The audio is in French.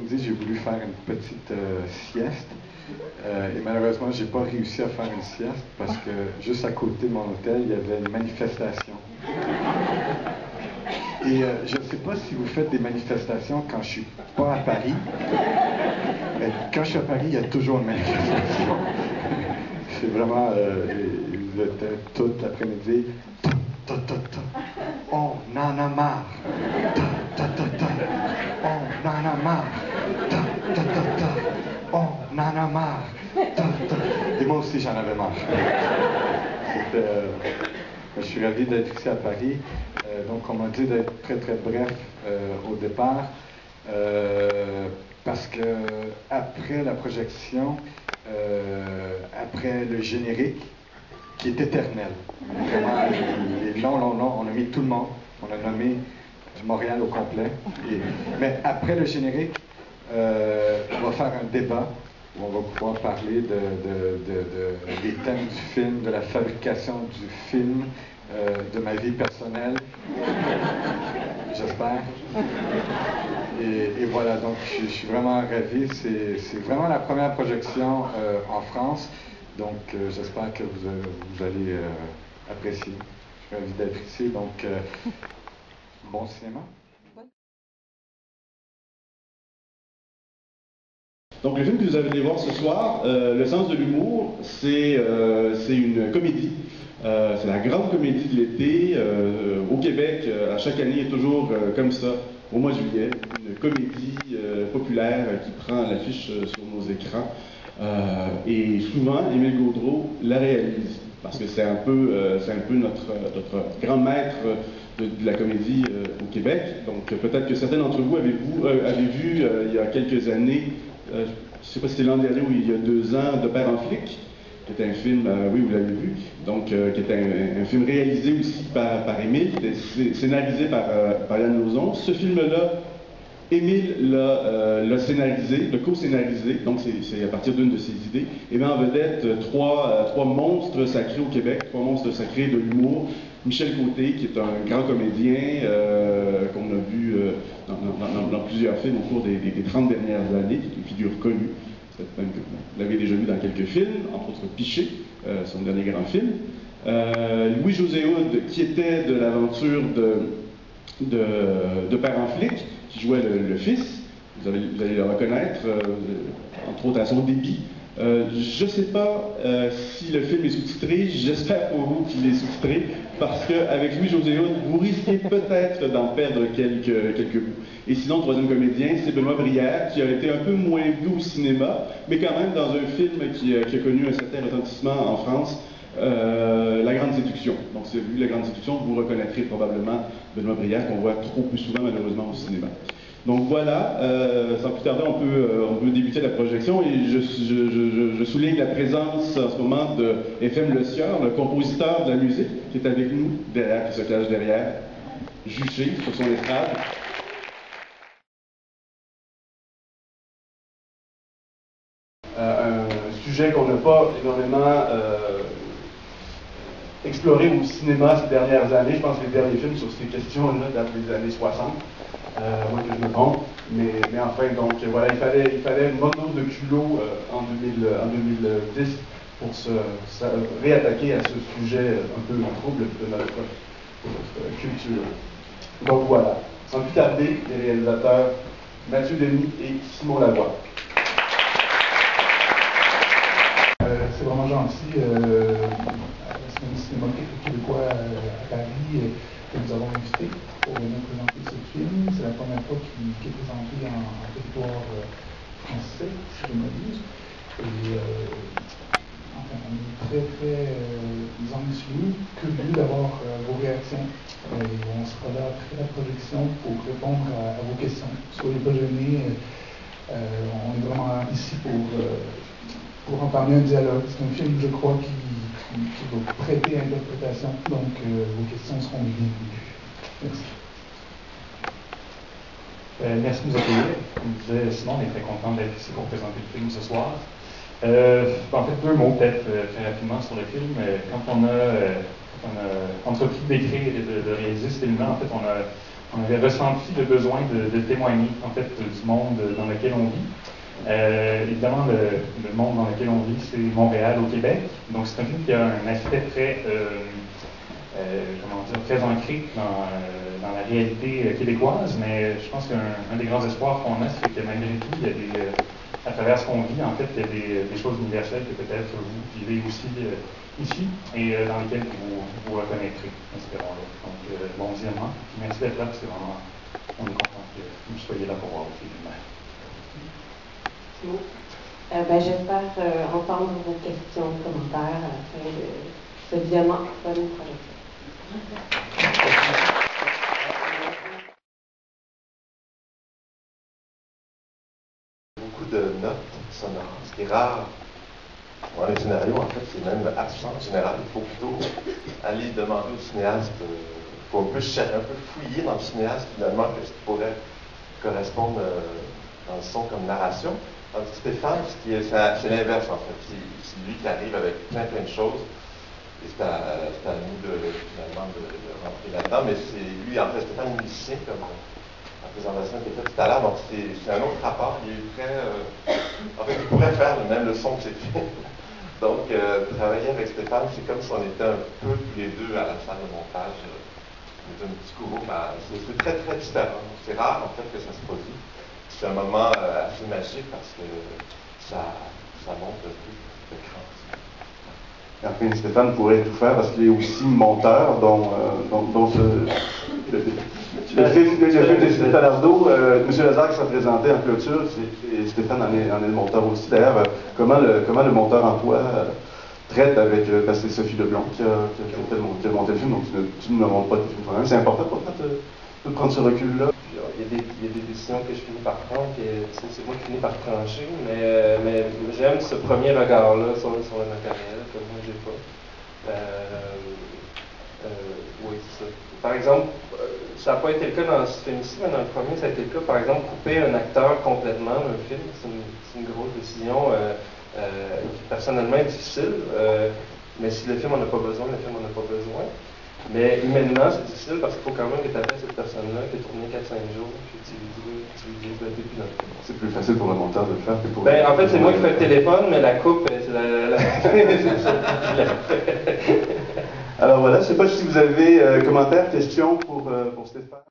après-midi, j'ai voulu faire une petite sieste. Et malheureusement, j'ai pas réussi à faire une sieste parce que juste à côté de mon hôtel, il y avait une manifestation. Et je ne sais pas si vous faites des manifestations quand je suis pas à Paris. Mais quand je suis à Paris, il y a toujours une manifestation. C'est vraiment, ils étaient toute l'après-midi. On en a marre. On en a marre. On en a marre. Et moi aussi, j'en avais marre. Je suis ravi d'être ici à Paris. Donc, on m'a dit d'être très, très bref au départ. Parce que après la projection, après le générique, qui est éternel. Vraiment, les longs, on a mis tout le monde. On a nommé Montréal au complet. Mais après le générique, on va faire un débat où on va pouvoir parler des thèmes du film, de la fabrication du film, de ma vie personnelle. J'espère. Et voilà, donc je suis vraiment ravi. C'est vraiment la première projection en France. Donc j'espère que vous allez apprécier. Je suis ravi d'être ici. Donc bon cinéma. Donc le film que vous allez voir ce soir, Le sens de l'humour, c'est une comédie. C'est la grande comédie de l'été. Au Québec, à chaque année, il y a toujours comme ça, au mois de juillet, une comédie populaire qui prend l'affiche sur nos écrans. Et souvent, Émile Gaudreau la réalise, parce que c'est un peu notre grand maître de la comédie au Québec. Donc peut-être que certains d'entre vous avez vu il y a quelques années, je ne sais pas si c'était l'an dernier ou il y a 2 ans, De Père en flic, qui était un film, oui, vous l'avez vu, donc qui était un film réalisé aussi par Émile, qui était scénarisé par Yann Lauzon. Ce film-là, Émile l'a scénarisé, l'a co-scénarisé, donc c'est à partir d'une de ses idées, et met en vedette trois monstres sacrés au Québec, 3 monstres sacrés de l'humour. Michel Côté, qui est un grand comédien qu'on a vu dans plusieurs films au cours des 30 dernières années, qui est une figure connue. Peut-être même que vous l'avez déjà vu dans quelques films, entre autres Piché, son dernier grand film. Louis-José Hood, qui était de l'aventure de Père en flic, qui jouait le fils. Vous allez le reconnaître, entre autres à son débit. Je ne sais pas si le film est sous-titré, j'espère pour vous qu'il est sous-titré, parce qu'avec Louis-José Hood, vous risquez peut-être d'en perdre quelques bouts. Et sinon, le troisième comédien, c'est Benoît Brière, qui a été un peu moins vu au cinéma, mais quand même dans un film qui a connu un certain retentissement en France, La Grande Séduction. Donc c'est lui, La Grande Séduction, vous reconnaîtrez probablement Benoît Brière, qu'on voit trop plus souvent malheureusement au cinéma. Donc voilà, sans plus tarder, on peut débuter la projection et je souligne la présence en ce moment de FM Le Sieur, le compositeur de la musique, qui est avec nous, derrière, qui se cache derrière, juché sur son estrade. Un sujet qu'on n'a pas énormément exploré au cinéma ces dernières années. Je pense que les derniers films sur ces questions-là datent des années 60. Moi que je me trompe, mais enfin, donc voilà, il fallait une bonne dose de culot en 2010 pour se réattaquer à ce sujet un peu trouble de notre culture. Donc voilà, sans plus tarder, les réalisateurs Mathieu Denis et Simon Lavoie. C'est vraiment gentil, la Semaine du cinéma québécois à Paris, que nous avons invité pour nous présenter ce film. C'est la première fois qu'il est présenté en territoire français, si je ne m'abuse. Et enfin, on est très, très anxieux, curieux d'avoir vos réactions. Et on sera là après la projection pour répondre à vos questions. Soyez pas gênés, on est vraiment ici pour entamer un dialogue. C'est un film, je crois, qui va prêter à interprétation. Donc, vos questions seront bienvenues. Merci. Merci de nous accueillir. Comme disait Simon, on est très content d'être ici pour présenter le film ce soir. En fait, 2 mots peut-être très rapidement sur le film. Quand on a entrepris d'écrire et de réaliser ce film-là, en fait, on avait ressenti le besoin de témoigner, en fait, du monde dans lequel on vit. Évidemment, le monde dans lequel on vit, c'est Montréal au Québec. Donc, c'est un film qui a un aspect très, très ancré dans la réalité québécoise, mais je pense qu'un des grands espoirs qu'on a, c'est que malgré tout, il y a à travers ce qu'on vit, en fait, il y a des choses universelles que peut-être vous vivez aussi ici et dans lesquelles vous reconnaîtrez, espérons-le. Donc, bon visionnement. Merci d'être là, parce que vraiment, on est content que vous soyez là pour voir le film. J'espère entendre vos questions, commentaires à la fin de ce visionnement. Bonne projection. Beaucoup de notes sonores, ce qui est rare dans les scénarios. En fait, c'est même absent en général. Il faut plutôt aller demander au cinéaste, il faut un peu fouiller dans le cinéaste finalement ce qui pourrait correspondre dans le son comme narration. Tandis que Stéphane, c'est l'inverse en fait. C'est lui qui arrive avec plein de choses. Et c'est à nous finalement de rentrer là-dedans. Mais c'est lui, en fait, Stéphane est musicien, comme la présentation qui était faite tout à l'heure. Donc c'est un autre rapport. Il est très. En fait, il pourrait faire même le son de ses films. Donc, travailler avec Stéphane, c'est comme si on était un peu tous les deux à la salle de montage. On est un petit courroux, mais c'est très, très différent. C'est rare, en fait, que ça se produit. C'est un moment assez magique parce que ça monte un peu de cran. Enfin, Stéphane pourrait tout faire parce qu'il est aussi monteur, dont le film de Stéphane Talardeau, M. Lazare qui sera présenté en clôture, et Stéphane en est le monteur aussi. D'ailleurs, comment le monteur en toi traite avec, parce que c'est Sophie Leblond qui a monté le film, donc tu ne me montres pas tes films toi-même. C'est important pour toi de prendre ce recul-là. Il y a des décisions que je finis par prendre, et c'est moi qui finis par trancher, mais j'aime ce premier regard-là sur le matériel, que moi j'ai pas. Oui, c'est ça. Par exemple, ça n'a pas été le cas dans ce film-ci, mais dans le premier, ça a été le cas, par exemple, couper un acteur complètement d'un film, c'est une grosse décision qui personnellement est difficile, mais si le film en a pas besoin, le film en a pas besoin. Mais humainement, c'est difficile parce qu'il faut quand même rétablir cette personne-là qui a tourné 4-5 jours, puis tu lui dis depuis notre film. C'est plus facile pour le monteur de le faire que pour... En fait, c'est moi qui fais le téléphone, mais la coupe, c'est la... Alors voilà, je ne sais pas si vous avez commentaires, questions pour Stéphane.